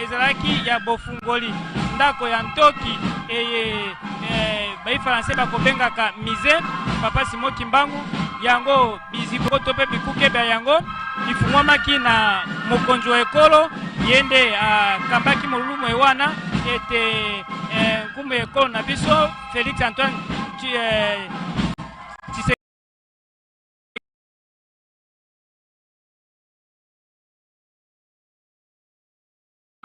ezalaki ya bofungoli ndako ya ntoki bai français bakobengaka musée Papa Simon Kimbangu yango biziko to pe bikuke ba yango bifungwamaki na mokonzi wa ekolo yende akambaki molulumu ewana ete nkumu ekolo na biso Félix Antoine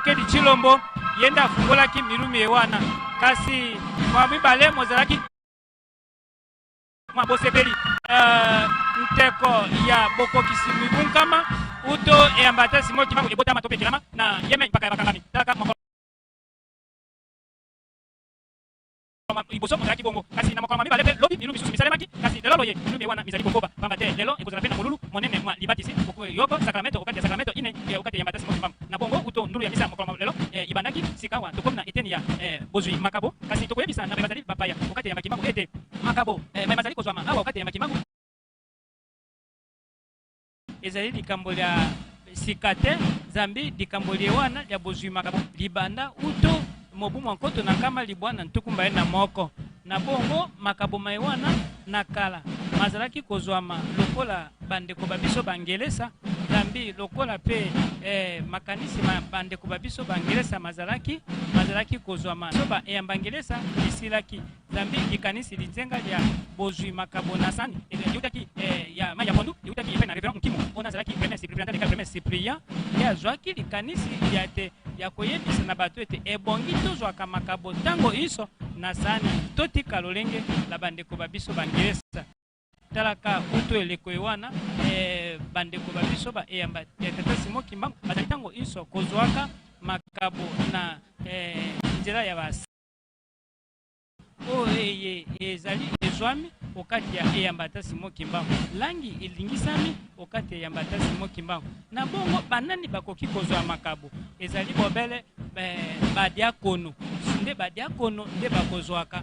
Kedi Chilombo yenda afungolaki milumi ewana kasi mwa mibale mozalaki mabosepeli nteko ya bokokisi mibunkama uto eyambata Simon Kimbangu ebotama to pekelama na yeme mpaka bakangami talaka iboso mozalaki bongo kasi na mokolo mibale pe lobi milumi susu misalemaki kasi lelo loye milumi ewana mizali kokoba pamba te lelo ekozala pe na molulu monene mwa libatisi yoko Sacramento okati ya Sacramento ine okati eyambata Simon Kimbangu na bongo uto ndulu ya misa mokolo lelo ibandaki sikawa tokomi na eteni ya bozwi makabo kasi tokoyebisa na bazali bapaya okati ya Kimbangu ete makabo mazali kozwama awa okati ya Kimbangu ezali likambo ya sikate zambi likambo wana ya bozwi makabo libanda uto mobumu nkoto na kama libwana ntukumba na moko na bongo makabo maiwana na kala mazalaki kozwama lokola bandeko babiso bangelesa zambi lokola pe makanisi bandeko babiso bangelesa mazalaki kozwama soba eyambangelesa isilaki zambi likanisi linzenga ya bozwi makabo na sani yutaki ya maya pondu yutaki pe na reverend Nkimo ona zalaki premier secrétaire de premier cyprien ya zwaki likanisi ya te ya koyebisa na bato ete ebongi tozwaka makabo tango iso na sani totika lolenge la bandeko babiso bangelesa talaka uto eleko ewana bandeko babiso ba eyamba ya Tata Simon Kimbangu bazali tango iso kozwaka makabo na nzela ya basi ezali ezwami okati ya eyambata Simon Kimbangu langi elingisami okati ya eyambata Simon Kimbangu na bongo banani bakoki kozwa makabo ezali bobele badiakono nde badiakono nde bakozwaka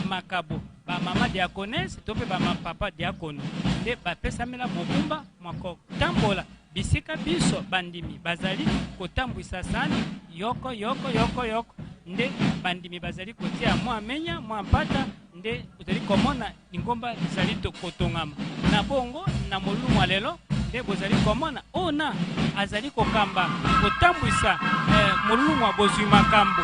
makabo ba mama diakonese to pe ba papa diakono nde bapesamela mobumba mwako tambola bisika biso bandimi bazali kotambwisa sani yoko nde bandimi bazali kotia mwa menya mwa mpata nde uzali komona ingomba zali kotongama na bongo na molumu lelo nde bozali komona ona azali kokamba kotambwisa molumu bozwi makabo